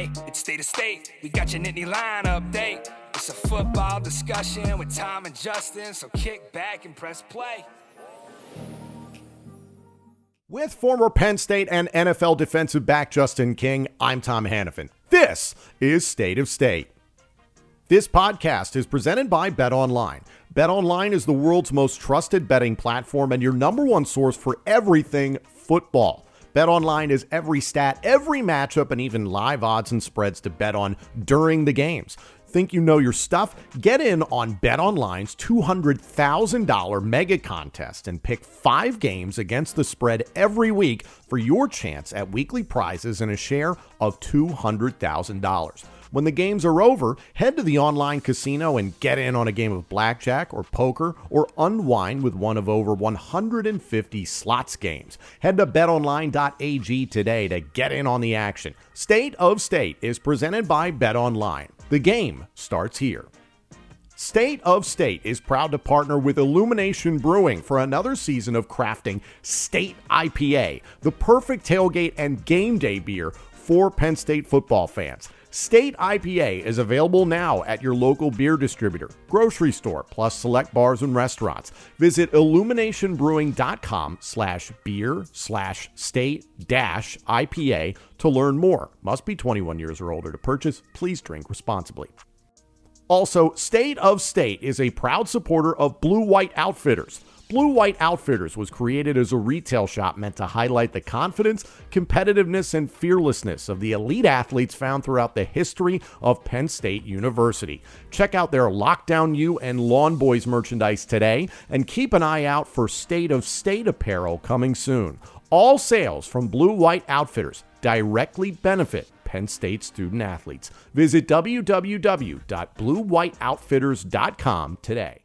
Hey, it's State of State. We got your Nittany Lion update. It's a football discussion with Tom and Justin, so kick back and press play. With former Penn State and NFL defensive back Justin King, I'm Tom Hannafin. This is State of State. This podcast is presented by BetOnline. BetOnline is the world's most trusted betting platform and your number one source for everything football. BetOnline is every stat, every matchup, and even live odds and spreads to bet on during the games. Think you know your stuff? Get in on BetOnline's $200,000 mega contest and pick 5 games against the spread every week for your chance at weekly prizes and a share of $200,000. When the games are over, head to the online casino and get in on a game of blackjack or poker or unwind with one of over 150 slots games. Head to betonline.ag today to get in on the action. State of State is presented by BetOnline. The game starts here. State of State is proud to partner with Illumination Brewing for another season of crafting State IPA, the perfect tailgate and game day beer for Penn State football fans. State IPA is available now at your local beer distributor, grocery store, plus select bars and restaurants. Visit illuminationbrewing.com/beer/state-IPA to learn more. Must be 21 years or older to purchase. Please drink responsibly. Also, State of State is a proud supporter of Blue White Outfitters. Blue White Outfitters was created as a retail shop meant to highlight the confidence, competitiveness, and fearlessness of the elite athletes found throughout the history of Penn State University. Check out their Lockdown U and Lawn Boys merchandise today, and keep an eye out for State of State apparel coming soon. All sales from Blue White Outfitters directly benefit Penn State student athletes. Visit www.bluewhiteoutfitters.com today.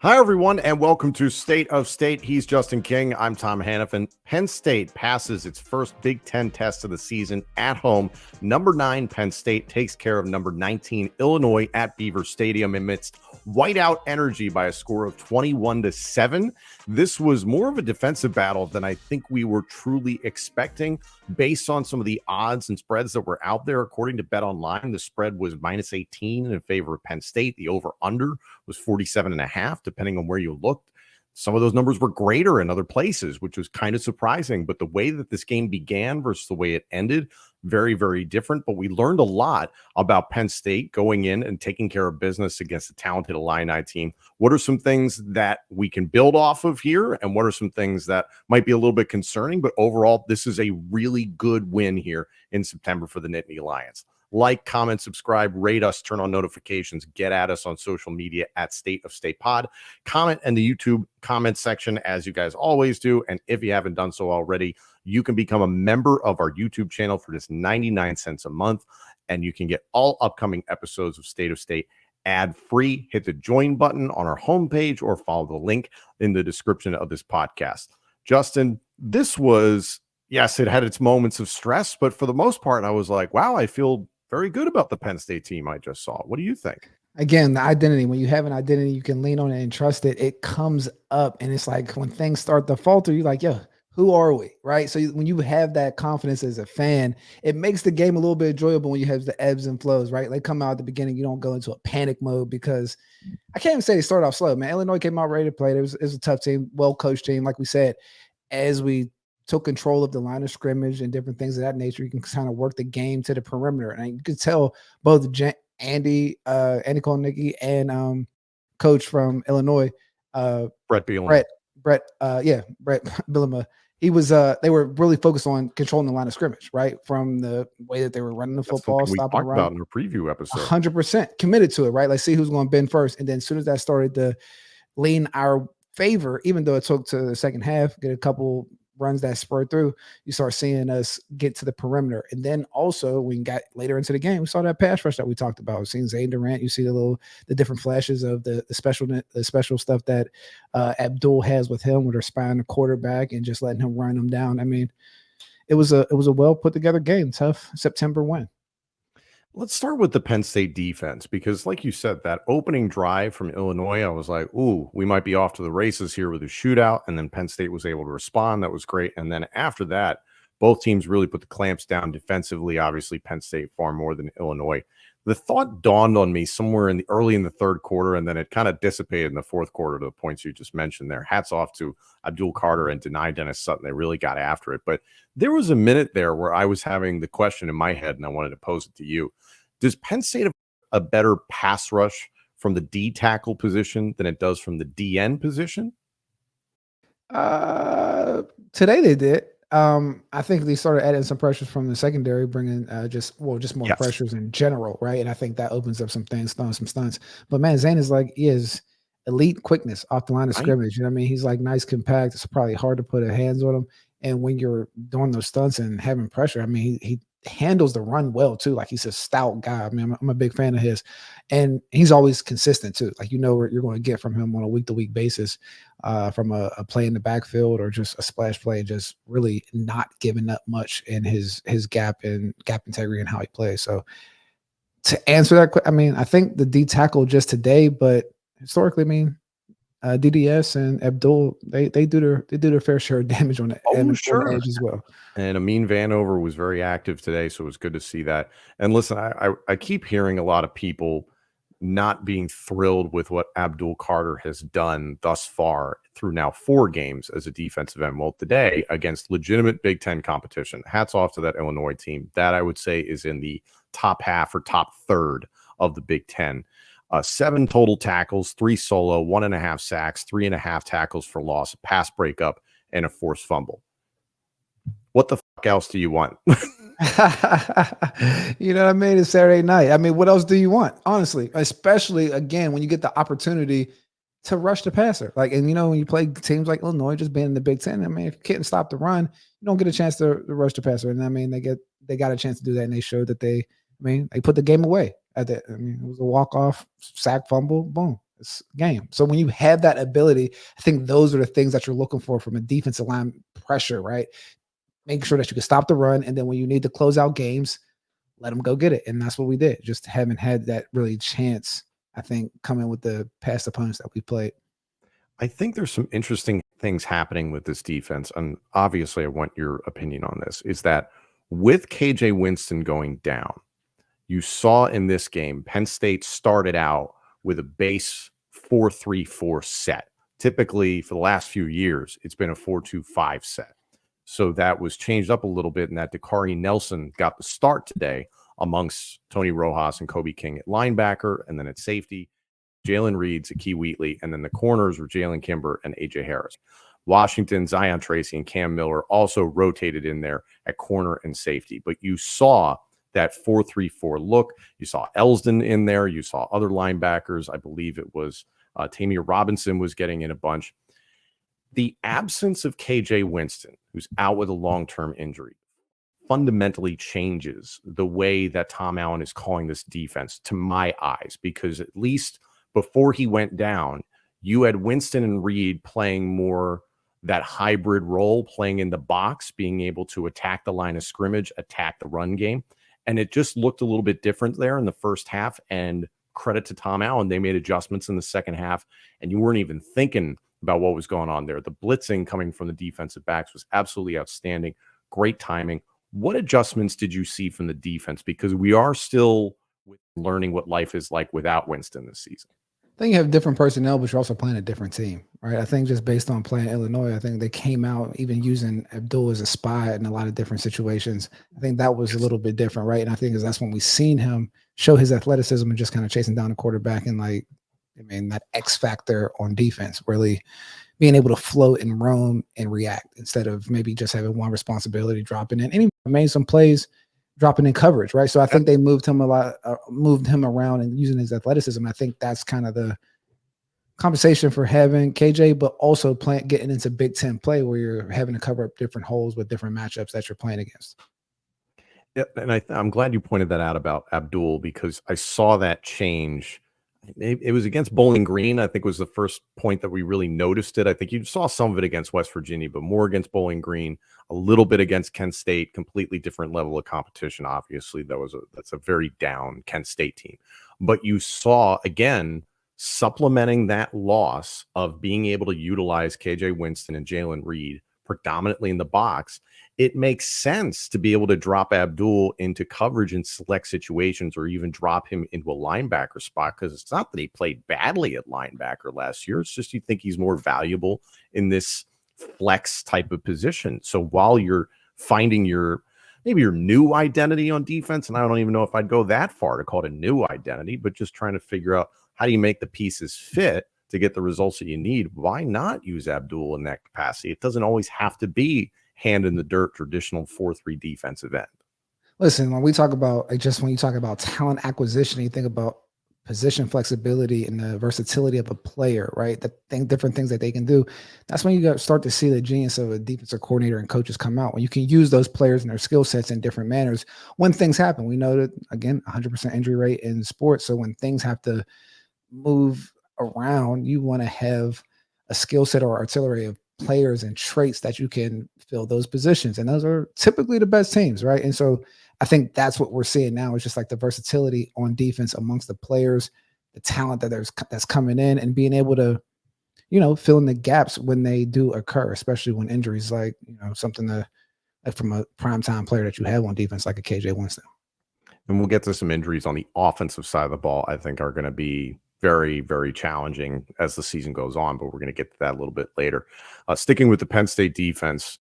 Hi, everyone, and welcome to State of State. He's Justin King. I'm Tom Hannafin. Penn State passes its first Big Ten test of the season at home. Number 9 Penn State takes care of number 19 Illinois at Beaver Stadium amidst whiteout energy by a score of 21-7. This was more of a defensive battle than I think we were truly expecting based on some of the odds and spreads that were out there. According to BetOnline, the spread was -18 in favor of Penn State. The over-under was 47.5, depending on where you looked. Some of those numbers were greater in other places, which was kind of surprising. But the way that this game began versus the way it ended, very, very different. But we learned a lot about Penn State going in and taking care of business against a talented Illini team. What are some things that we can build off of here? And what are some things that might be a little bit concerning? But overall, this is a really good win here in September for the Nittany Lions. Like, comment, subscribe, rate us, turn on notifications, get at us on social media at State of State Pod. Comment in the YouTube comment section as you guys always do. And if you haven't done so already, you can become a member of our YouTube channel for just 99 cents a month. And you can get all upcoming episodes of State of State ad-free. Hit the join button on our homepage or follow the link in the description of this podcast. Justin, this was, yes, it had its moments of stress, but for the most part, I was like, wow, I feel very good about the Penn State team I just saw. What do you think? Again, the identity, when you have an identity, you can lean on it and trust it. It comes up, and it's like when things start to falter, you're like, yo, who are we? Right. So when you have that confidence as a fan, it makes the game a little bit enjoyable when you have the ebbs and flows, right? They come out at the beginning, you don't go into a panic mode because I can't even say they started off slow, man. Illinois came out ready to play. It was a tough team, well-coached team. Like we said, as we took control of the line of scrimmage and different things of that nature, you can kind of work the game to the perimeter. And you could tell both Andy Konicki and coach from Illinois, Brett Bielema. Brett Bielema. He was they were really focused on controlling the line of scrimmage, right? From the way that they were running the football, stopping the run. About in our preview episode. 100% committed to it, right? Let's see who's going to bend first. And then as soon as that started to lean our favor, even though it took to the second half, get a couple runs that spurred through, you start seeing us get to the perimeter. And then also when we got later into the game, we saw that pass rush that we talked about. We've seen Zay Durant, you see the different flashes of the special stuff that Abdul has with him, where they're spying the quarterback and just letting him run them down. I mean, it was a well put together game. Tough September win. Let's start with the Penn State defense, because like you said, that opening drive from Illinois, I was like, ooh, we might be off to the races here with a shootout. And then Penn State was able to respond. That was great. And then after that, Both teams really put the clamps down defensively. Obviously, Penn State far more than Illinois. The thought dawned on me somewhere early in the third quarter, and then it kind of dissipated in the fourth quarter to the points you just mentioned there. Hats off to Abdul Carter and Dennis Sutton. They really got after it. But there was a minute there where I was having the question in my head, and I wanted to pose it to you. Does Penn State have a better pass rush from the D tackle position than it does from the DN position? Today they did. I think they started adding some pressures from the secondary, bringing just more Yes. pressures in general, right? And I think that opens up some things, throwing some stunts. But man, Zane is like, he is elite quickness off the line of Right. scrimmage. You know what I mean? He's like nice, compact. It's probably hard to put a hands on him. And when you're doing those stunts and having pressure, I mean, he handles the run well too. Like he's a stout guy. I mean, I'm a big fan of his, and he's always consistent too. Like you know what you're going to get from him on a week to week basis, from a play in the backfield or just a splash play, and just really not giving up much in his gap integrity and how he plays. So to answer that, I mean, I think the D tackle just today, but historically, I mean, DDS and Abdul, they do their fair share of damage on the Oh, on the sure. edge as well. And Amin Vanover was very active today, so it was good to see that. And listen, I keep hearing a lot of people not being thrilled with what Abdul Carter has done thus far through now 4 games as a defensive end. Well, today against legitimate Big Ten competition, hats off to that Illinois team. That I would say is in the top half or top third of the Big Ten. 7 total tackles, 3 solo, 1.5 sacks, 3.5 tackles for loss, a pass breakup, and a forced fumble. What the fuck else do you want? You know what I mean? It's Saturday night. I mean, what else do you want? Honestly, especially again when you get the opportunity to rush the passer. Like, and you know, when you play teams like Illinois, just being in the Big Ten, I mean, if you can't stop the run, you don't get a chance to rush the passer. And I mean, they got a chance to do that, and they showed that they put the game away at that. I mean, it was a walk-off, sack, fumble, boom. It's game. So when you have that ability, I think those are the things that you're looking for from a defensive line pressure, right? Make sure that you can stop the run, and then when you need to close out games, let them go get it. And that's what we did. Just haven't had that really chance, I think, coming with the past opponents that we played. I think there's some interesting things happening with this defense, and obviously I want your opinion on this, is that with KJ Winston going down, you saw in this game, Penn State started out with a base 4-3-4 set. Typically, for the last few years, it's been a 4-2-5 set. So that was changed up a little bit, and that Dakari Nelson got the start today amongst Tony Rojas and Kobe King at linebacker, and then at safety, Jalen Reed, Zakee Wheatley, and then the corners were Jalen Kimber and AJ Harris. Washington, Zion Tracy, and Cam Miller also rotated in there at corner and safety. But you saw that 4-3-4 look. You saw Elsdon in there. You saw other linebackers. I believe it was Tamir Robinson was getting in a bunch. The absence of KJ Winston, who's out with a long-term injury, fundamentally changes the way that Tom Allen is calling this defense, to my eyes, because at least before he went down, you had Winston and Reed playing more that hybrid role, playing in the box, being able to attack the line of scrimmage, attack the run game. And it just looked a little bit different there in the first half. And credit to Tom Allen, they made adjustments in the second half, and you weren't even thinking about what was going on there. The blitzing coming from the defensive backs was absolutely outstanding. Great timing. What adjustments did you see from the defense? Because we are still learning what life is like without Winston this season. I think you have different personnel, but you're also playing a different team, right? I think just based on playing Illinois, I think they came out even using Abdul as a spy in a lot of different situations. I think that was a little bit different, right? And I think that's when we seen him show his athleticism and just kind of chasing down the quarterback and that X factor on defense, really being able to float and roam and react instead of maybe just having one responsibility dropping in. And he made some plays dropping in coverage, right? So I think they moved him around and using his athleticism. I think that's kind of the compensation for having KJ, but also getting into Big Ten play where you're having to cover up different holes with different matchups that you're playing against. Yeah, and I'm glad you pointed that out about Abdul, because I saw that change. It was against Bowling Green, I think, was the first point that we really noticed it. I think you saw some of it against West Virginia, but more against Bowling Green, a little bit against Kent State, completely different level of competition. Obviously, that's a very down Kent State team. But you saw, again, supplementing that loss of being able to utilize KJ Winston and Jalen Reed predominantly in the box, it makes sense to be able to drop Abdul into coverage in select situations, or even drop him into a linebacker spot, because it's not that he played badly at linebacker last year. It's just you think he's more valuable in this flex type of position. So while you're finding maybe your new identity on defense, and I don't even know if I'd go that far to call it a new identity, but just trying to figure out how do you make the pieces fit to get the results that you need, why not use Abdul in that capacity? It doesn't always have to be hand in the dirt, traditional 4-3 defensive end. Listen, when we talk about, like, just when you talk about talent acquisition, you think about position flexibility and the versatility of a player, right? Different things that they can do. That's when you start to see the genius of a defensive coordinator and coaches come out, when you can use those players and their skill sets in different manners when things happen. We know that, again, 100% injury rate in sports. So when things have to move around, you want to have a skill set or artillery of players and traits that you can fill those positions. And those are typically the best teams, right? And so I think that's what we're seeing now, is just like the versatility on defense amongst the players, the talent that's coming in, and being able to, fill in the gaps when they do occur, especially when injuries, like, something that, like, from a primetime player that you have on defense, like a KJ Winston. And we'll get to some injuries on the offensive side of the ball, I think, are going to be very, very challenging as the season goes on, but we're going to get to that a little bit later. Sticking with the Penn State defense,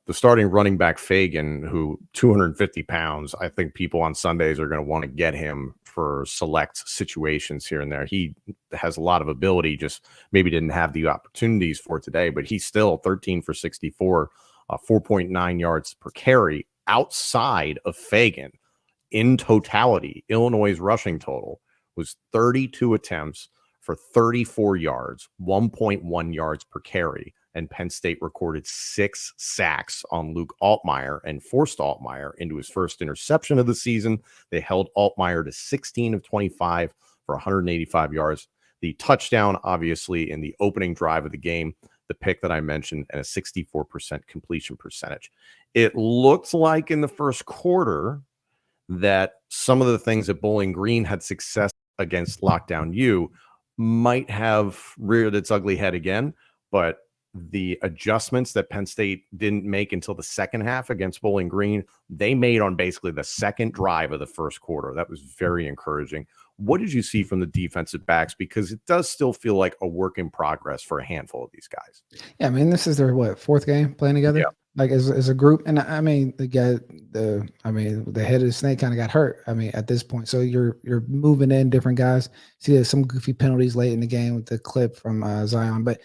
the starting running back Fagan, who 250 pounds, I think people on Sundays are going to want to get him for select situations here and there. He has a lot of ability, just maybe didn't have the opportunities for today, but he's still 13 for 64, 4.9 yards per carry. Outside of Fagan, in totality, Illinois' rushing total was 32 attempts for 34 yards, 1.1 yards per carry. And Penn State recorded 6 sacks on Luke Altmaier and forced Altmaier into his first interception of the season. They held Altmaier to 16 of 25 for 185 yards. The touchdown, obviously, in the opening drive of the game, the pick that I mentioned, and a 64% completion percentage. It looked like in the first quarter that some of the things that Bowling Green had success against Lockdown U might have reared its ugly head again, but the adjustments that Penn State didn't make until the second half against Bowling Green, they made on basically the second drive of the first quarter. That was very encouraging. What did you see from the defensive backs? Because it does still feel like a work in progress for a handful of these guys. Yeah, I mean, this is their fourth game playing together, yeah, like as a group. And I mean, the head of the snake kind of got hurt. I mean, at this point, so you're moving in different guys. See, there's some goofy penalties late in the game with the clip from Zion, but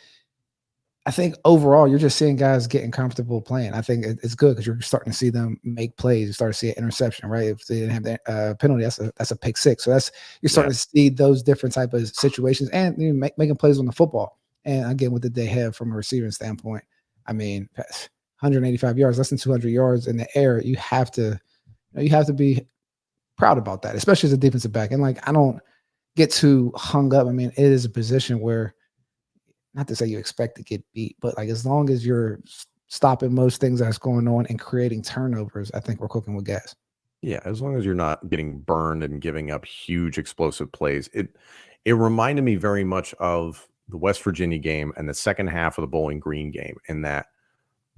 I think overall, you're just seeing guys getting comfortable playing. I think it's good because you're starting to see them make plays. You start to see an interception, right? If they didn't have that penalty, that's a pick six. So you're starting to see those different type of situations, and making plays on the football. And again, what did they have from a receiving standpoint? I mean, 185 yards, less than 200 yards in the air. You have to be proud about that, especially as a defensive back. And like, I don't get too hung up. I mean, it is a position where, not to say you expect to get beat, but like, as long as you're stopping most things that's going on and creating turnovers, I think we're cooking with gas. Yeah, as long as you're not getting burned and giving up huge explosive plays. It reminded me very much of the West Virginia game and the second half of the Bowling Green game, in that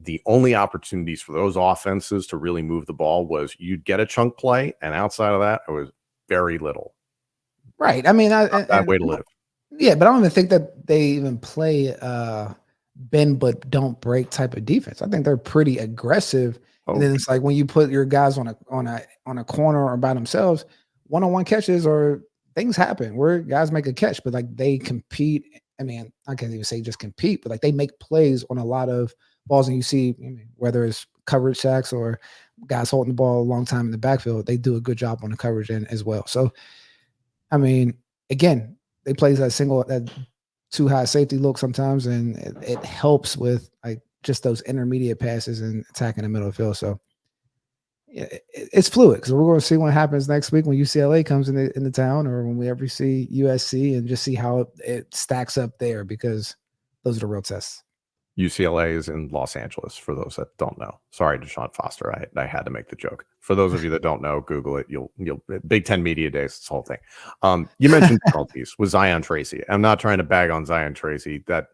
the only opportunities for those offenses to really move the ball was you'd get a chunk play, and outside of that, it was very little. Right. I mean, that way to live. Yeah, but I don't even think that they even play bend but don't break type of defense. I think they're pretty aggressive. Okay. And then it's like when you put your guys on a corner or by themselves, one-on-one catches, or things happen where guys make a catch, but like they compete. I mean, I can't even say just compete, but like they make plays on a lot of balls. And you see, whether it's coverage sacks or guys holding the ball a long time in the backfield, they do a good job on the coverage end as well. So, I mean, again, they play that too high safety look sometimes, and it helps with like just those intermediate passes and attacking the middle of the field. So yeah, it's fluid, because we're going to see what happens next week when UCLA comes in the town, or when we ever see USC, and just see how it stacks up there, because those are the real tests. UCLA is in Los Angeles, for those that don't know. Sorry, Deshaun Foster. I had to make the joke. For those of you that don't know, Google it. You'll Big Ten Media Days, this whole thing. You mentioned penalties with Zion Tracy. I'm not trying to bag on Zion Tracy. That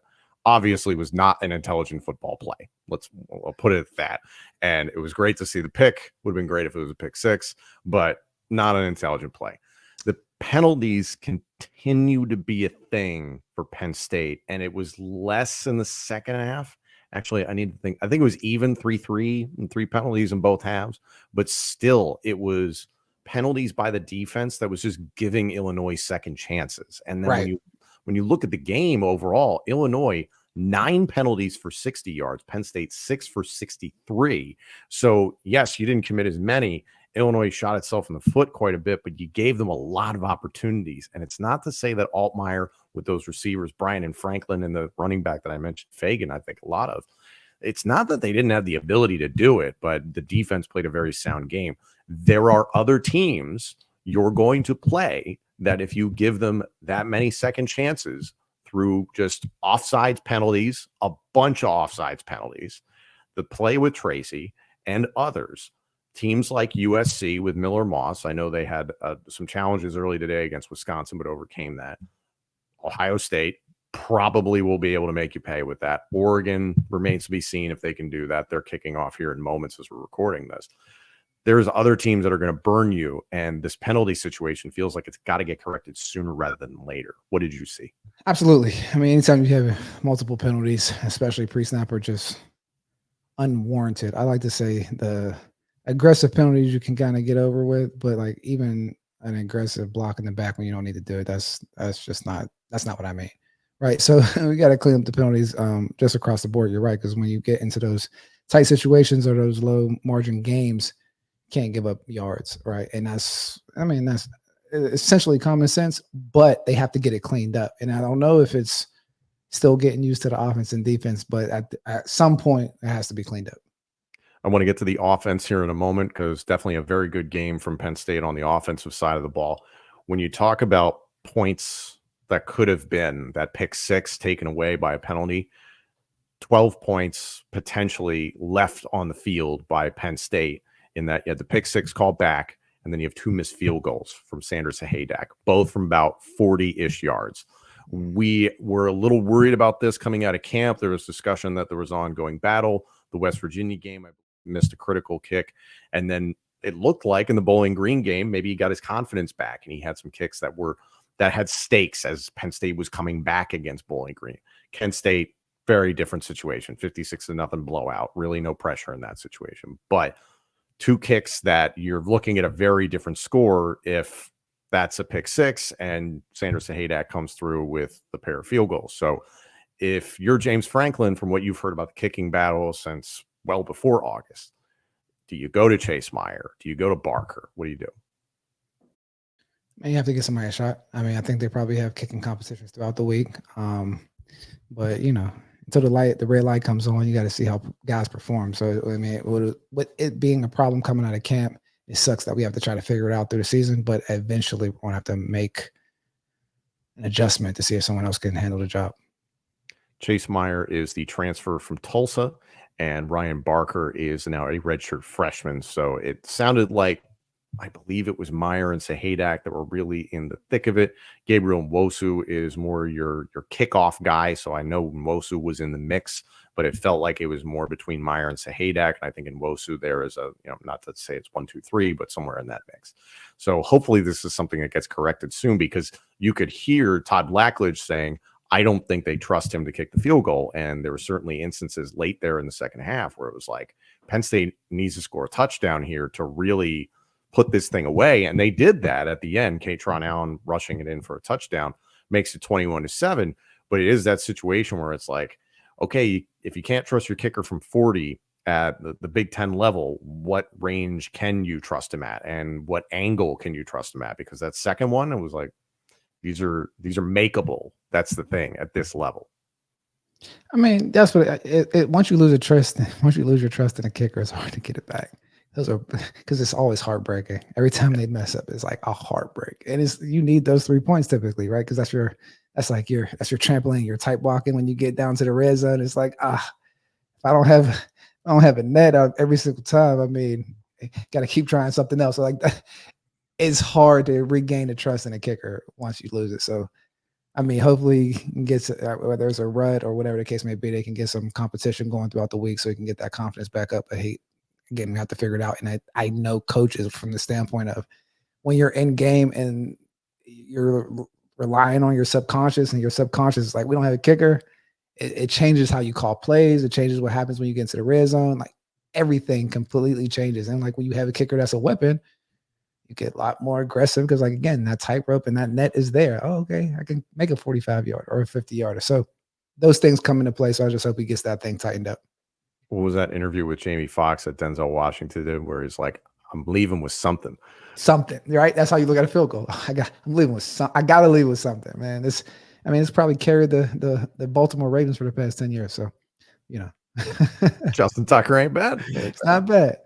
obviously was not an intelligent football play. I'll put it at that. And it was great to see the pick. Would have been great if it was a pick six, but not an intelligent play. The penalties continue to be a thing for Penn State, and it was less in the second half. Actually, I need to think. I think it was even 3-3 and 3 penalties in both halves, but still, it was penalties by the defense that was just giving Illinois second chances. And then when you look at the game overall, Illinois 9 penalties for 60 yards, Penn State 6 for 63. So yes, you didn't commit as many. Illinois shot itself in the foot quite a bit, but you gave them a lot of opportunities. And it's not to say that Altmaier with those receivers, Brian and Franklin, and the running back that I mentioned, Fagan, I think a lot of, it's not that they didn't have the ability to do it, but the defense played a very sound game. There are other teams you're going to play that if you give them that many second chances through just offsides penalties, a bunch of offsides penalties, the play with Tracy and others, teams like USC with Miller Moss, I know they had some challenges early today against Wisconsin, but overcame that. Ohio State probably will be able to make you pay with that. Oregon remains to be seen if they can do that. They're kicking off here in moments as we're recording this. There's other teams that are going to burn you, and this penalty situation feels like it's got to get corrected sooner rather than later. What did you see? Absolutely. I mean, anytime you have multiple penalties, especially pre-snap, are just unwarranted. I like to say the aggressive penalties you can kind of get over with, but like even an aggressive block in the back when you don't need to do it, that's not what I mean. Right. So we got to clean up the penalties just across the board. You're right. Because when you get into those tight situations or those low margin games, you can't give up yards. Right. And that's essentially common sense, but they have to get it cleaned up. And I don't know if it's still getting used to the offense and defense, but at some point it has to be cleaned up. I want to get to the offense here in a moment because definitely a very good game from Penn State on the offensive side of the ball. When you talk about points that could have been that pick six taken away by a penalty, 12 points potentially left on the field by Penn State in that you had the pick six called back, and then you have 2 missed field goals from Sanders and Haydak, both from about 40-ish yards. We were a little worried about this coming out of camp. There was discussion that there was ongoing battle. The West Virginia game, I missed a critical kick. And then it looked like in the Bowling Green game, maybe he got his confidence back and he had some kicks that had stakes as Penn State was coming back against Bowling Green. Kent State, very different situation, 56-0 blowout, really no pressure in that situation. But 2 kicks that you're looking at a very different score if that's a pick six and Sanders and Haydak comes through with the pair of field goals. So if you're James Franklin, from what you've heard about the kicking battle since well before August, do you go to Chase Meyer? Do you go to Barker? What do you do? And you have to get somebody a shot. I mean, I think they probably have kicking competitions throughout the week. But until the red light comes on, you got to see how guys perform. So I mean, with it being a problem coming out of camp, it sucks that we have to try to figure it out through the season. But eventually, we're gonna have to make an adjustment to see if someone else can handle the job. Chase Meyer is the transfer from Tulsa, and Ryan Barker is now a redshirt freshman. So it sounded like, I believe it was Meyer and Sahaydak that were really in the thick of it. Gabriel Nwosu is more your kickoff guy. So I know Nwosu was in the mix, but it felt like it was more between Meyer and Sahaydak. And I think in Nwosu there is not to say it's 1, 2, 3, but somewhere in that mix. So hopefully this is something that gets corrected soon, because you could hear Todd Blackledge saying, I don't think they trust him to kick the field goal. And there were certainly instances late there in the second half where it was like, Penn State needs to score a touchdown here to really put this thing away. And they did that at the end. Katron Allen rushing it in for a touchdown makes it 21-7. But it is that situation where it's like, okay, if you can't trust your kicker from 40 at the Big Ten level, what range can you trust him at? And what angle can you trust him at? Because that second one, it was like, these are makeable. That's the thing at this level. I mean, that's what once you lose your trust in a kicker, it's hard to get it back. Those are because it's always heartbreaking. Every time they mess up, it's like a heartbreak. And you need those 3 points typically, right? Because that's your trampoline, your tight walking. When you get down to the red zone, it's like, if I don't have a net out every single time, I mean, got to keep trying something else. So like that, it's hard to regain the trust in a kicker once you lose it. So I mean, hopefully he can get whether there's a rut or whatever the case may be, they can get some competition going throughout the week so he can get that confidence back up. But again, we have to figure it out. And I know coaches from the standpoint of when you're in game and you're relying on your subconscious, and your subconscious is like, we don't have a kicker. It changes how you call plays. It changes what happens when you get into the red zone. Like everything completely changes. And like when you have a kicker that's a weapon, you get a lot more aggressive because, like, again, that tightrope and that net is there. Oh, okay, I can make a 45-yard or a 50-yarder. So those things come into play. So I just hope he gets that thing tightened up. What was that interview with Jamie Foxx that Denzel Washington did where he's like, I'm leaving with something? Something, right? That's how you look at a field goal. I'm leaving with some. I gotta leave with something, man. It's probably carried the Baltimore Ravens for the past 10 years. So, Justin Tucker ain't bad. It's not bad.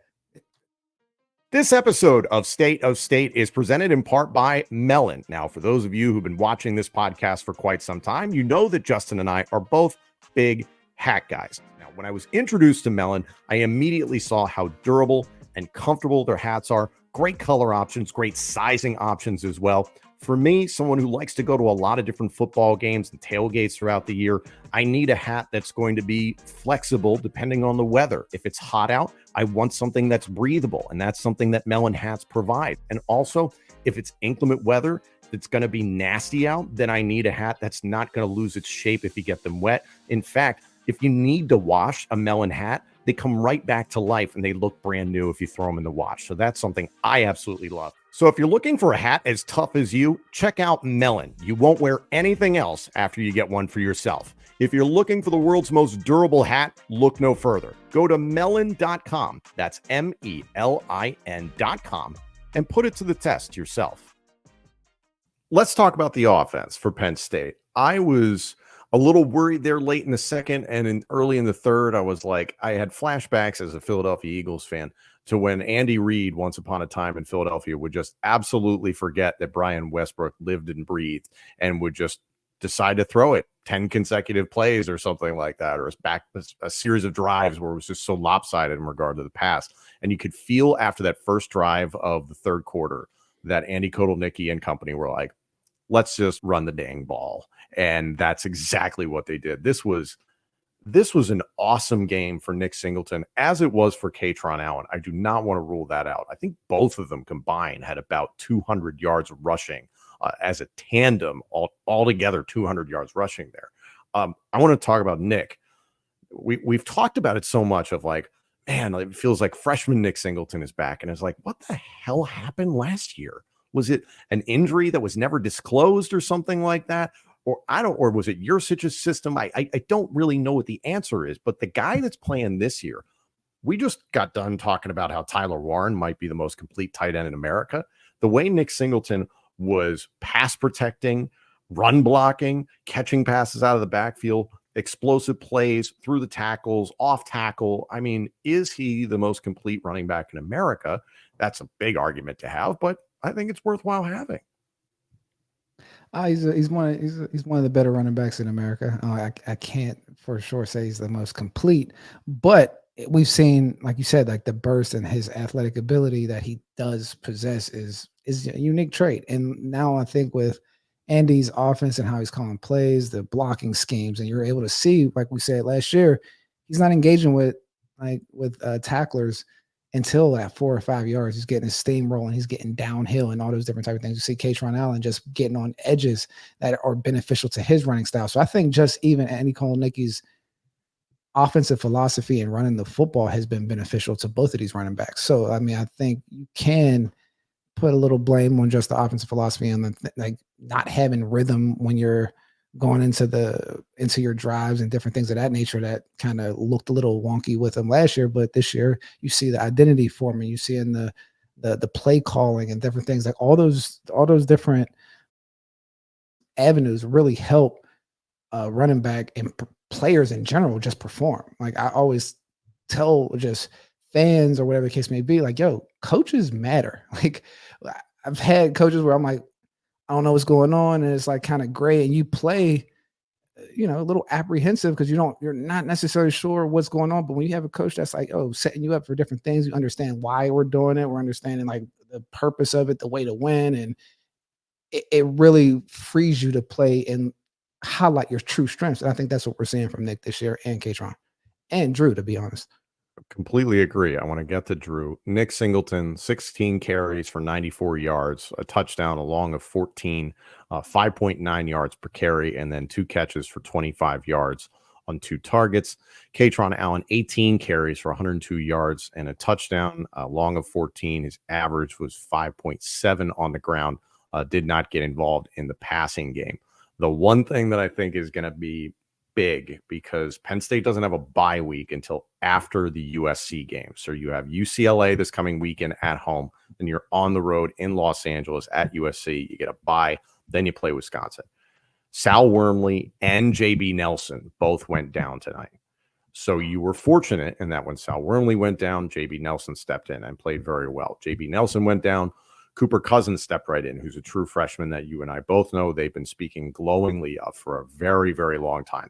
This episode of State of State is presented in part by Melon. Now, for those of you who've been watching this podcast for quite some time, you know that Justin and I are both big hat guys. Now, when I was introduced to Melon, I immediately saw how durable and comfortable their hats are. Great color options, great sizing options as well. For me, someone who likes to go to a lot of different football games and tailgates throughout the year, I need a hat that's going to be flexible depending on the weather. If it's hot out, I want something that's breathable, and that's something that Melon hats provide. And also, if it's inclement weather that's going to be nasty out, then I need a hat that's not going to lose its shape if you get them wet. In fact, if you need to wash a Melon hat, they come right back to life and they look brand new if you throw them in the wash. So that's something I absolutely love. So if you're looking for a hat as tough as you, check out Melon. You won't wear anything else after you get one for yourself. If you're looking for the world's most durable hat, look no further. Go to melon.com. That's MELIN.com and put it to the test yourself. Let's talk about the offense for Penn State. I was a little worried there late in the second and early in the third. I was like, I had flashbacks as a Philadelphia Eagles fan to when Andy Reid, once upon a time in Philadelphia, would just absolutely forget that Brian Westbrook lived and breathed and would just decide to throw it 10 consecutive plays or something like that, or a series of drives where it was just so lopsided in regard to the pass. And you could feel after that first drive of the third quarter that Andy Kotelnicki and company were like, let's just run the dang ball. And that's exactly what they did. This was an awesome game for Nick Singleton, as it was for Kaytron Allen. I do not want to rule that out. I think both of them combined had about 200 yards rushing as a tandem, altogether 200 yards rushing there. I want to talk about Nick. We've talked about it so much of like, man, it feels like freshman Nick Singleton is back. And it's like, what the hell happened last year? Was it an injury that was never disclosed or something like that? Or was it Yursich's system? I don't really know what the answer is, but the guy that's playing this year, we just got done talking about how Tyler Warren might be the most complete tight end in America. The way Nick Singleton was pass protecting, run blocking, catching passes out of the backfield, explosive plays through the tackles, off tackle. I mean, is he the most complete running back in America? That's a big argument to have, but I think it's worthwhile having. He's one of the better running backs in America. I can't for sure say he's the most complete, but we've seen, like you said, like the burst and his athletic ability that he does possess is a unique trait. And now I think with Andy's offense and how he's calling plays, the blocking schemes, and you're able to see, like we said last year, he's not engaging with tacklers until that 4 or 5 yards. He's getting his steam rolling. He's getting downhill and all those different type of things. You see Kaytron Allen just getting on edges that are beneficial to his running style. So I think just even Andy Kotelnicki's offensive philosophy and running the football has been beneficial to both of these running backs. So, I mean, I think you can put a little blame on just the offensive philosophy and like not having rhythm when you're going into your drives and different things of that nature that kind of looked a little wonky with him last year. But this year you see the identity forming, you see in the play calling and different things, like all those different avenues really help running back and players in general just perform. Like I always tell just fans or whatever the case may be, like, yo, coaches matter. Like I've had coaches where I'm like, I don't know what's going on, and it's like kind of gray, and you play, a little apprehensive because you're not necessarily sure what's going on. But when you have a coach that's like, oh, setting you up for different things, you understand why we're doing it. We're understanding like the purpose of it, the way to win, and it really frees you to play in highlight your true strengths. And I think that's what we're seeing from Nick this year and Katron and Drew, to be honest. Completely agree. I want to get to Drew. Nick Singleton, 16 carries for 94 yards, a touchdown, a long of 14, 5.9 yards per carry, and then 2 catches for 25 yards on 2 targets. Katron Allen, 18 carries for 102 yards and a touchdown, a long of 14. His average was 5.7 on the ground, did not get involved in the passing game. The one thing that I think is going to be big, because Penn State doesn't have a bye week until after the USC game. So you have UCLA this coming weekend at home, then you're on the road in Los Angeles at USC. You get a bye, then you play Wisconsin. Sal Wormley and JB Nelson both went down tonight. So you were fortunate in that when Sal Wormley went down, JB Nelson stepped in and played very well. JB Nelson went down. Cooper Cousins stepped right in, who's a true freshman that you and I both know they've been speaking glowingly of for a very, very long time.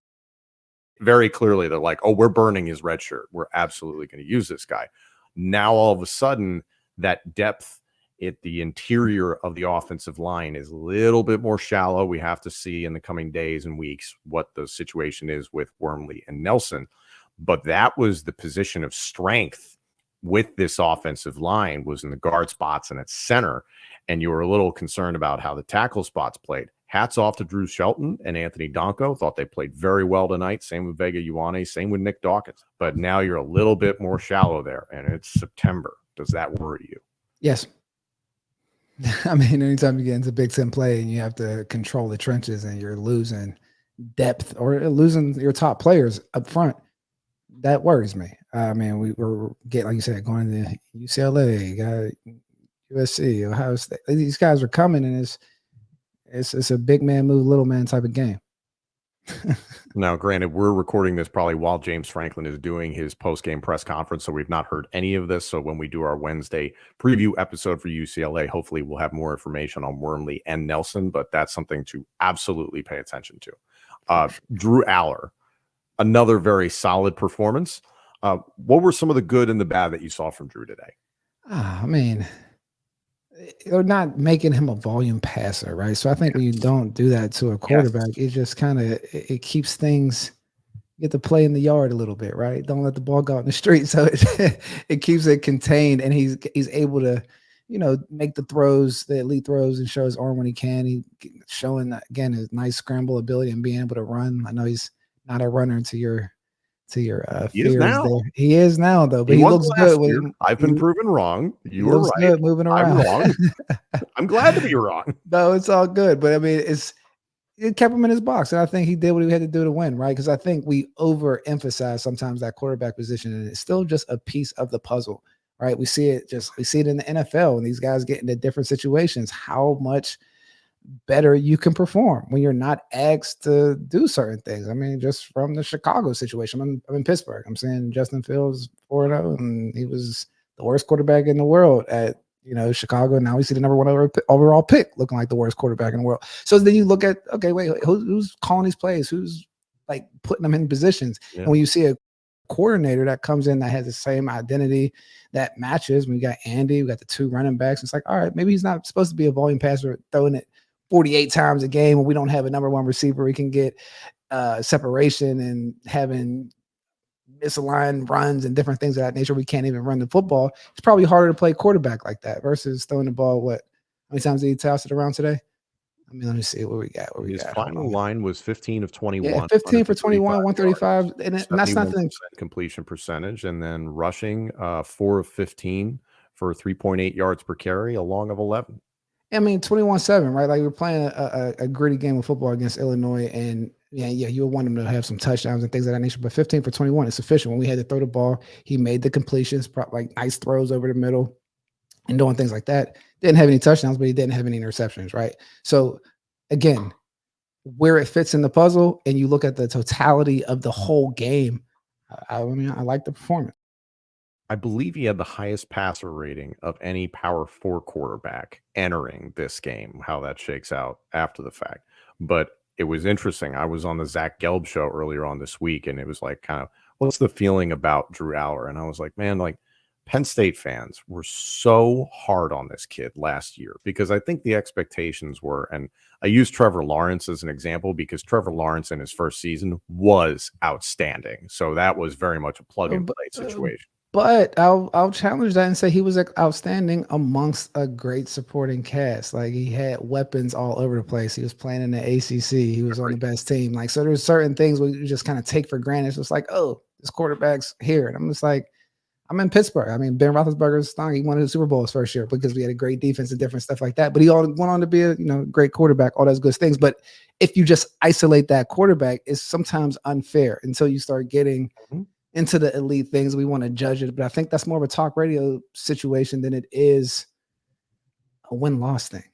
Very clearly, they're like, oh, we're burning his red shirt. We're absolutely going to use this guy. Now, all of a sudden, that depth at the interior of the offensive line is a little bit more shallow. We have to see in the coming days and weeks what the situation is with Wormley and Nelson. But that was the position of strength with this offensive line, was in the guard spots and at center. And you were a little concerned about how the tackle spots played. Hats off to Drew Shelton and Anthony Donko. Thought they played very well tonight. Same with Vega Ioane, same with Nick Dawkins. But now you're a little bit more shallow there, and it's September. Does that worry you? Yes. I mean, anytime you get into Big Ten play and you have to control the trenches and you're losing depth or losing your top players up front, that worries me. I mean, we were getting, like you said, going to UCLA, USC, Ohio State. These guys are coming, and it's a big man move, little man type of game. Now, granted, we're recording this probably while James Franklin is doing his post-game press conference, so we've not heard any of this. So when we do our Wednesday preview episode for UCLA, hopefully we'll have more information on Wormley and Nelson, but that's something to absolutely pay attention to. Drew Aller, another very solid performance. What were some of the good and the bad that you saw from Drew today? I mean, they're not making him a volume passer, right? So I think when you don't do that to a quarterback, it just kind of it keeps things, you get to play in the yard a little bit, right? Don't let the ball go out in the street. So it keeps it contained, and he's able to, make the throws, the elite throws, and show his arm when he can. He showing again his nice scramble ability and being able to run. I know he's not a runner to your fears there. He is now, though, but he looks good. I've been proven wrong. You were right. Good moving around. I'm wrong. I'm glad to be wrong. No, it's all good. But I mean, it kept him in his box. And I think he did what he had to do to win, right? Because I think we overemphasize sometimes that quarterback position, and it's still just a piece of the puzzle, right? We see it in the NFL, and these guys get into different situations, how much better you can perform when you're not asked to do certain things. I mean, just from the Chicago situation, I'm in Pittsburgh. I'm saying Justin Fields 4-0, and he was the worst quarterback in the world at Chicago. Now we see the number 1 overall pick looking like the worst quarterback in the world. So then you look at, okay, wait, who's calling these plays? Who's like putting them in positions? Yeah. And when you see a coordinator that comes in that has the same identity that matches, we got Andy, we got the 2 running backs. It's like, all right, maybe he's not supposed to be a volume passer throwing it 48 times a game when we don't have a number 1 receiver. We can get separation and having misaligned runs and different things of that nature. We can't even run the football. It's probably harder to play quarterback like that versus throwing the ball. How many times did he toss it around today? I mean, let me see what we got. His final line was 15 of 21. Yeah, 15 for 21, 135. And that's nothing. Completion percentage. And then rushing 4 of 15 for 3.8 yards per carry, a long of 11. I mean, 21-7, right? Like we're playing a gritty game of football against Illinois, and you would want him to have some touchdowns and things of that nature. But 15 for 21 is sufficient. When we had to throw the ball, he made the completions, like nice throws over the middle and doing things like that. Didn't have any touchdowns, but he didn't have any interceptions, right? So again, where it fits in the puzzle, and you look at the totality of the whole game, I like the performance. I believe he had the highest passer rating of any Power 4 quarterback entering this game, how that shakes out after the fact. But it was interesting. I was on the Zach Gelb show earlier on this week, and it was like, kind of, what's the feeling about Drew Aller? And I was like, man, like Penn State fans were so hard on this kid last year because I think the expectations were, and I use Trevor Lawrence as an example because Trevor Lawrence in his first season was outstanding. So that was very much a plug and play situation. But I'll challenge that and say he was outstanding amongst a great supporting cast. Like he had weapons all over the place. He was playing in the ACC. He was on the best team. Like so, there's certain things we just kind of take for granted. It's just like, oh, this quarterback's here, and I'm just like, I'm in Pittsburgh. I mean, Ben Roethlisberger's song. He won the Super Bowl his first year because we had a great defense and different stuff like that. But he all went on to be a great quarterback, all those good things. But if you just isolate that quarterback, it's sometimes unfair until you start getting into the elite things. We want to judge it, but I think that's more of a talk radio situation than it is a win-loss thing.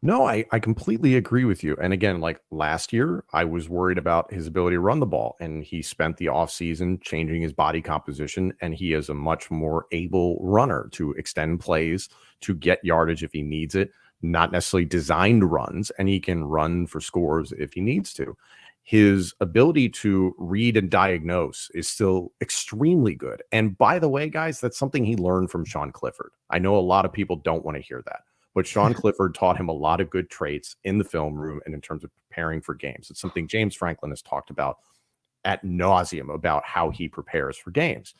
No, I completely agree with you. And again, like last year, I was worried about his ability to run the ball, and he spent the offseason changing his body composition, and he is a much more able runner to extend plays, to get yardage if he needs it, not necessarily designed runs, and he can run for scores if he needs to. His ability to read and diagnose is still extremely good. And by the way, guys, that's something he learned from Sean Clifford. I know a lot of people don't want to hear that, but Sean Clifford taught him a lot of good traits in the film room and in terms of preparing for games. It's something James Franklin has talked about ad nauseum about how he prepares for games.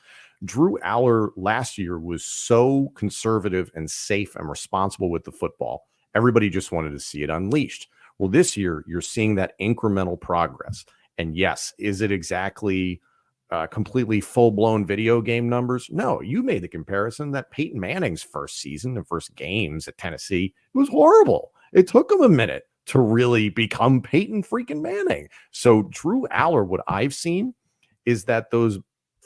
Drew Aller last year was so conservative and safe and responsible with the football. Everybody just wanted to see it unleashed. Well, this year, you're seeing that incremental progress. And yes, is it exactly completely full-blown video game numbers? No, you made the comparison that Peyton Manning's first season and first games at Tennessee was horrible. It took him a minute to really become Peyton freaking Manning. So Drew Aller, what I've seen is that those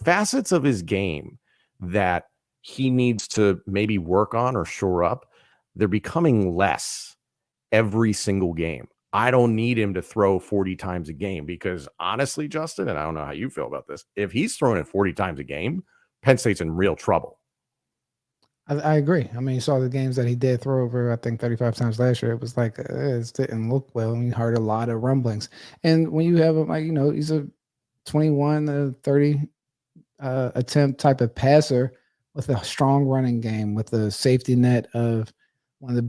facets of his game that he needs to maybe work on or shore up, they're becoming less every single game. I don't need him to throw 40 times a game because honestly, Justin, and I don't know how you feel about this, if he's throwing it 40 times a game, Penn State's in real trouble. I agree. I mean, you saw the games that he did throw over, I think 35 times last year. It was like, it didn't look well. And you heard a lot of rumblings. And when you have him, like, he's a 21 to 30 attempt type of passer with a strong running game, with a safety net of one of the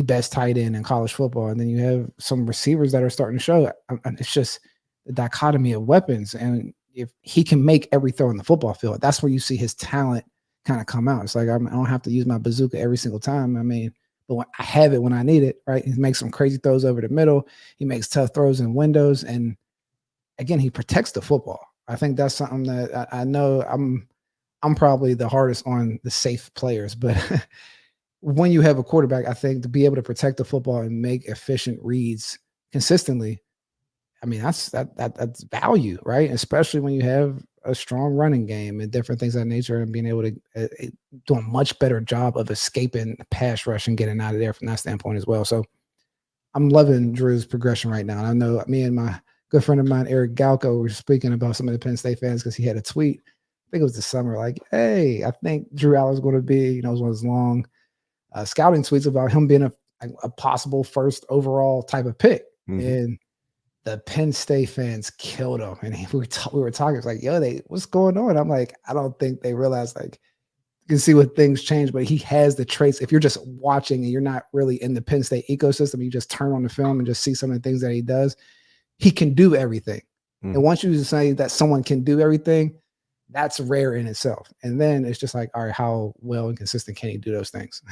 best tight end in college football. And then you have some receivers that are starting to show. It's just the dichotomy of weapons. And if he can make every throw in the football field, that's where you see his talent kind of come out. It's like, I don't have to use my bazooka every single time. I mean, but when I have it when I need it, right? He makes some crazy throws over the middle. He makes tough throws in windows. And again, he protects the football. I think that's something that I know I'm probably the hardest on the safe players, but when you have a quarterback, I think to be able to protect the football and make efficient reads consistently, I mean, that's value, right? Especially when you have a strong running game and different things of that nature, and being able to do a much better job of escaping pass rush and getting out of there from that standpoint as well. So I'm loving Drew's progression right now. And I know me and my good friend of mine, Eric Galco, were speaking about some of the Penn State fans because he had a tweet. I think it was the summer, like, hey, I think Drew Aller's going to be, one of those long scouting tweets about him being a possible first overall type of pick. Mm-hmm. And the Penn State fans killed him. And we were talking, it's like, yo, what's going on? I'm like, I don't think they realize, like, you can see what things change, but he has the traits. If you're just watching and you're not really in the Penn State ecosystem, you just turn on the film and just see some of the things that he does. He can do everything. Mm-hmm. And once you say that someone can do everything, that's rare in itself. And then it's just like, all right, how well and consistent can he do those things?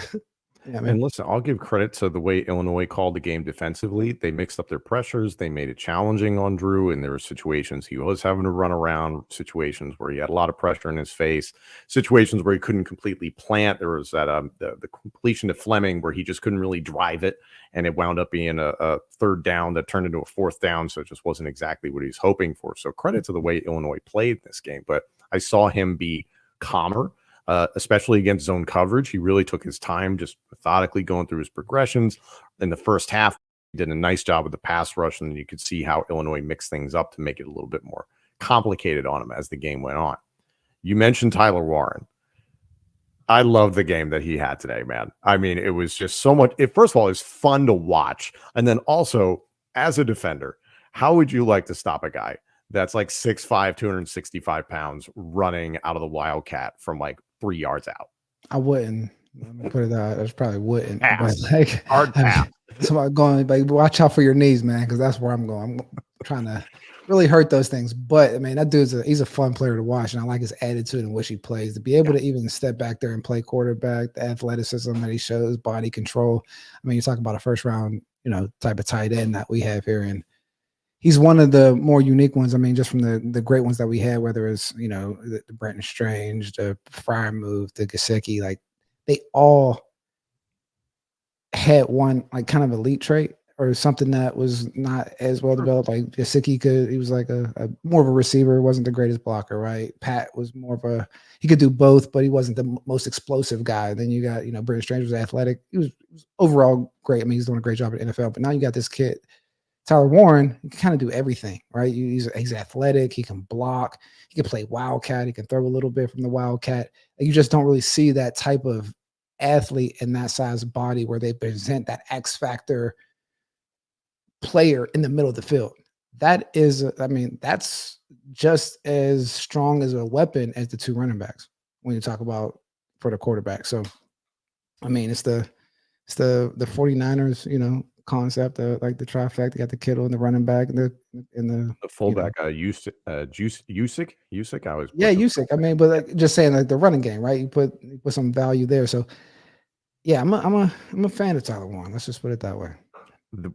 Yeah, and listen, I'll give credit to the way Illinois called the game defensively. They mixed up their pressures. They made it challenging on Drew, and there were situations he was having to run around, situations where he had a lot of pressure in his face, situations where he couldn't completely plant. There was that the completion to Fleming where he just couldn't really drive it, and it wound up being a third down that turned into a fourth down, so it just wasn't exactly what he was hoping for. So credit to the way Illinois played this game, but I saw him be calmer. Especially against zone coverage. He really took his time, just methodically going through his progressions. In the first half, he did a nice job with the pass rush, and you could see how Illinois mixed things up to make it a little bit more complicated on him as the game went on. You mentioned Tyler Warren. I love the game that he had today, man. I mean, it was just so much. First of all, it's fun to watch. And then also, as a defender, how would you like to stop a guy that's like 6'5", 265 pounds running out of the Wildcat from like 3 yards out. I wouldn't. Let me put it out. I probably wouldn't. Pass. But like, Hard pass. somebody going like, watch out for your knees, man, because that's where I'm going. I'm trying to really hurt those things. But I mean, that dude's he's a fun player to watch, and I like his attitude and which he plays. To be able to even step back there and play quarterback, the athleticism that he shows, body control. I mean, you talk about a first round, type of tight end that we have here, and he's one of the more unique ones. I mean, just from the great ones that we had, whether it's the Brenton Strange, the Fryer move, the Gesicki, like they all had one like kind of elite trait or something that was not as well developed. Like Gesicki he was like a more of a receiver, wasn't the greatest blocker, right? Pat was more of he could do both, but he wasn't the most explosive guy. Then you got, Brenton Strange was athletic. He was overall great. I mean, he's doing a great job at NFL, but now you got this kid, Tyler Warren. He can kind of do everything, right? He's athletic. He can block. He can play wildcat. He can throw a little bit from the wildcat. And you just don't really see that type of athlete in that size body where they present that X factor player in the middle of the field. That is, I mean, that's just as strong as a weapon as the two running backs when you talk about for the quarterback. So, I mean, it's the 49ers, concept of like the trifecta. You got the Kittle and the running back and the fullback, Usyk. I was Usyk. I mean, but like, just saying like the running game, right? You put some value there. So yeah, I'm a fan of Tyler Warren. Let's just put it that way.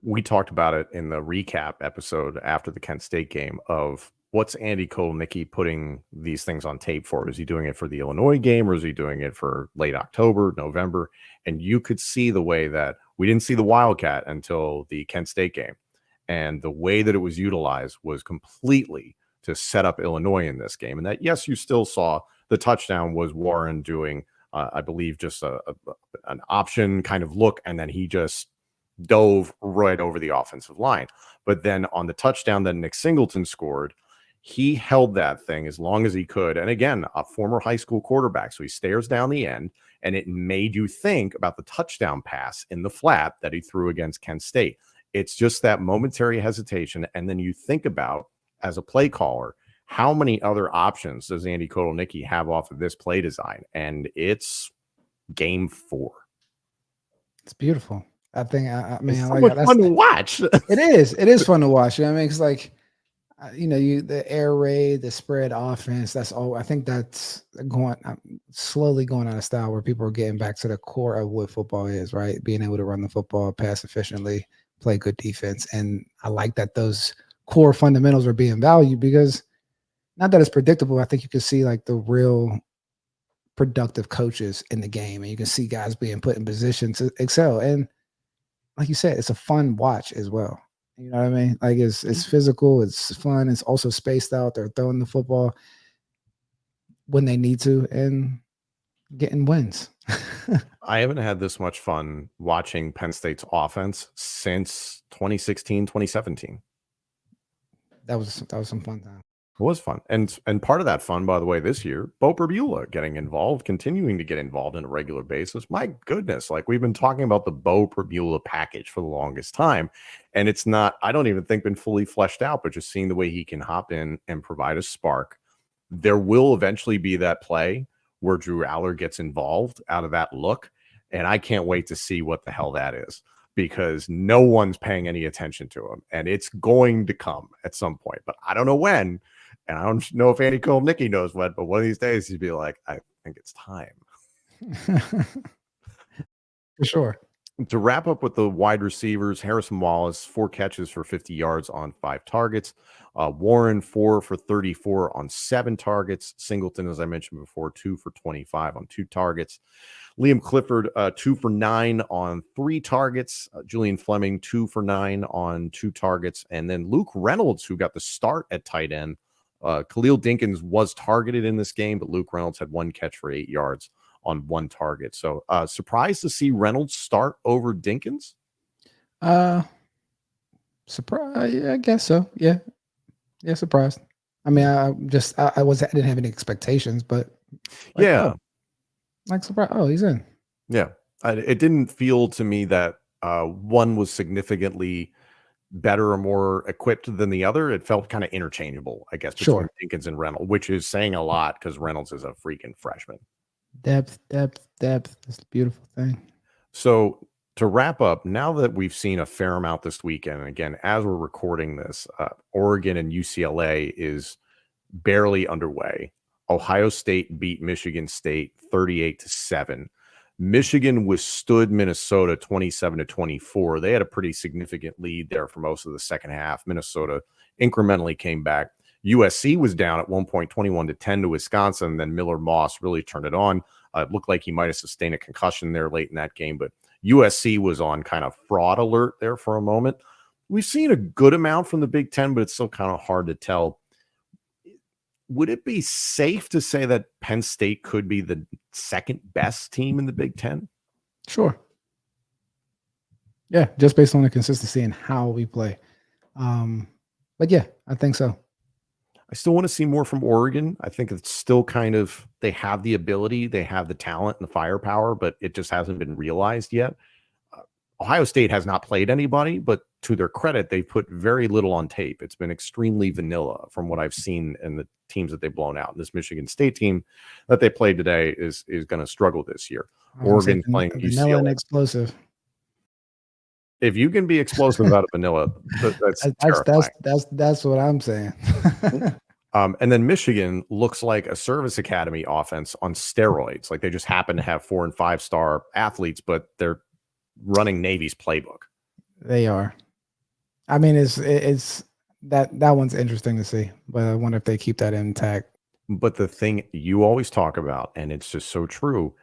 We talked about it in the recap episode after the Kent State game of what's Andy Kotelnicki putting these things on tape for? Is he doing it for the Illinois game, or is he doing it for late October, November? And you could see the way that we didn't see the Wildcat until the Kent State game. And the way that it was utilized was completely to set up Illinois in this game. And that, yes, you still saw the touchdown was Warren doing, I believe, just an option kind of look. And then he just dove right over the offensive line. But then on the touchdown that Nick Singleton scored, he held that thing as long as he could. And again, a former high school quarterback. So he stares down the end, and it made you think about the touchdown pass in the flat that he threw against Kent State. It's just that momentary hesitation. And then you think about, as a play caller, how many other options does Andy Kotelnicki have off of this play design? And it's game 4. It's beautiful. I think, I mean, it's I so like much fun to watch. It is fun to watch. You know what I mean? It's like, the air raid, the spread offense, that's all. I think that's slowly going out of style where people are getting back to the core of what football is, right? Being able to run the football, pass efficiently, play good defense. And I like that those core fundamentals are being valued, because not that it's predictable. I think you can see like the real productive coaches in the game, and you can see guys being put in position to excel. And like you said, it's a fun watch as well. You know what I mean? Like it's physical, it's fun, it's also spaced out. They're throwing the football when they need to and getting wins. I haven't had this much fun watching Penn State's offense since 2016, 2017. That was some fun time. It was fun. And part of that fun, by the way, this year, Bo Perbula getting involved, continuing to get involved on a regular basis. My goodness, like we've been talking about the Bo Perbula package for the longest time. And it's not, I don't even think been fully fleshed out, but just seeing the way he can hop in and provide a spark. There will eventually be that play where Drew Aller gets involved out of that look. And I can't wait to see what the hell that is, because no one's paying any attention to him. And it's going to come at some point, but I don't know when. And I don't know if Andy Kotelnicki knows when, but one of these days he'd be like, I think it's time. For sure. To wrap up with the wide receivers, Harrison Wallace, 4 catches for 50 yards on 5 targets. Warren, 4 for 34 on 7 targets. Singleton, as I mentioned before, 2 for 25 on 2 targets. Liam Clifford, 2 for 9 on 3 targets. Julian Fleming, 2 for 9 on 2 targets. And then Luke Reynolds, who got the start at tight end. Khalil Dinkins was targeted in this game, but Luke Reynolds had 1 catch for 8 yards on 1 target. So surprised to see Reynolds start over Dinkins? Surprise, yeah, I guess so. Yeah, surprised. I mean, I didn't have any expectations, but surprise. Oh, he's in. Yeah, it didn't feel to me that one was significantly better or more equipped than the other. It felt kind of interchangeable, I guess, between Dinkins and Reynolds, which is saying a lot because Reynolds is a freaking freshman. Depth. It's a beautiful thing. So to wrap up, now that we've seen a fair amount this weekend, and again, as we're recording this, Oregon and UCLA is barely underway. Ohio State beat Michigan State 38-7. Michigan withstood Minnesota 27-24. They had a pretty significant lead there for most of the second half. Minnesota incrementally came back. USC was down at one point 21-10 to Wisconsin. And then Miller Moss really turned it on. It looked like he might have sustained a concussion there late in that game, but USC was on kind of fraud alert there for a moment. We've seen a good amount from the Big Ten, but it's still kind of hard to tell. Would it be safe to say that Penn State could be the second best team in the Big Ten? Sure. Yeah, just based on the consistency and how we play. But yeah, I think so. I still want to see more from Oregon. I think it's still kind of, they have the ability, they have the talent and the firepower, but it just hasn't been realized yet. Ohio State has not played anybody, but to their credit, they put very little on tape. It's been extremely vanilla from what I've seen in the teams that they've blown out. And this Michigan State team that they played today is going to struggle this year. Oregon playing vanilla and UCLA. explosive. If you can be explosive out of vanilla, that's what I'm saying. And then Michigan looks like a service academy offense on steroids. Like they just happen to have 4 and 5 star athletes, but they're running Navy's playbook. They are. I mean, it's that one's interesting to see, but I wonder if they keep that intact. But the thing you always talk about, and it's just so true,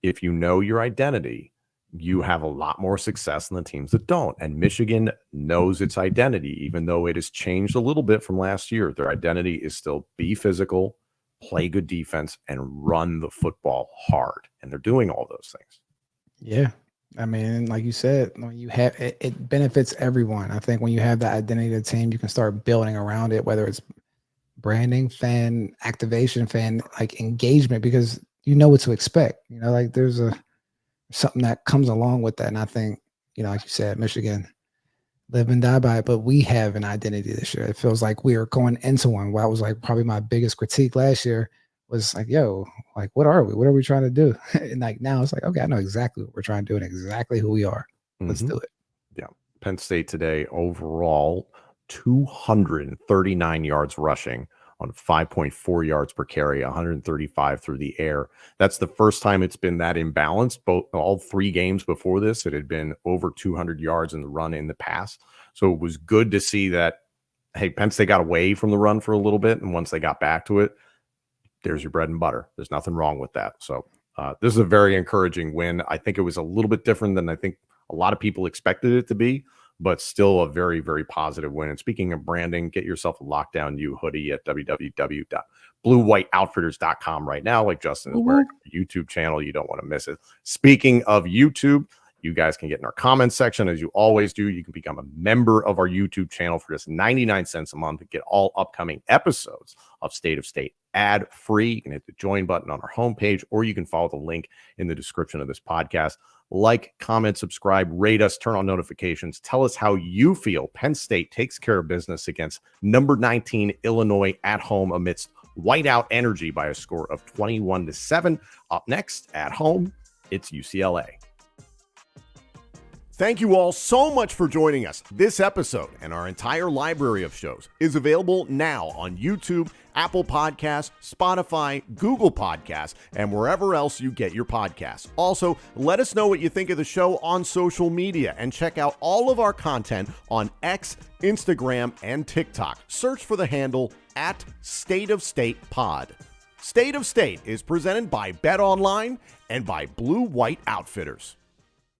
if you know your identity, you have a lot more success than the teams that don't. And Michigan knows its identity, even though it has changed a little bit from last year. Their identity is still be physical, play good defense, and run the football hard. And they're doing all those things. Yeah. I mean, like you said, when you have it benefits everyone. I think when you have that identity of the team, you can start building around it, whether it's branding, fan activation, fan like engagement, because you know what to expect. You know, like there's something that comes along with that. And I think, you know, like you said, Michigan live and die by it, but we have an identity this year. It feels like we are going into one. That was like probably my biggest critique last year was like, yo, like, what are we? What are we trying to do? And like now it's like, okay, I know exactly what we're trying to do and exactly who we are. Let's do it. Yeah. Penn State today overall 239 yards rushing on 5.4 yards per carry, 135 through the air. That's the first time it's been that imbalanced. All 3 games before this, it had been over 200 yards in the run in the pass. So it was good to see that, hey, Penn State got away from the run for a little bit. And once they got back to it, there's your bread and butter. There's nothing wrong with that. So this is a very encouraging win. I think it was a little bit different than I think a lot of people expected it to be, but still a very, very positive win. And speaking of branding, get yourself a Lockdown U hoodie at www.bluewhiteoutfitters.com right now. Like Justin is wearing a YouTube channel. You don't want to miss it. Speaking of YouTube, you guys can get in our comments section as you always do. You can become a member of our YouTube channel for just 99 cents a month and get all upcoming episodes of State of State ad free. You can hit the join button on our homepage, or you can follow the link in the description of this podcast. Like, comment, subscribe, rate us, turn on notifications. Tell us how you feel Penn State takes care of business against number 19 Illinois at home amidst whiteout energy by a score of 21-7. Up next, at home, it's UCLA. Thank you all so much for joining us. This episode and our entire library of shows is available now on YouTube, Apple Podcasts, Spotify, Google Podcasts, and wherever else you get your podcasts. Also, let us know what you think of the show on social media and check out all of our content on X, Instagram, and TikTok. Search for the handle at State of State Pod. State of State is presented by Bet Online and by Blue White Outfitters.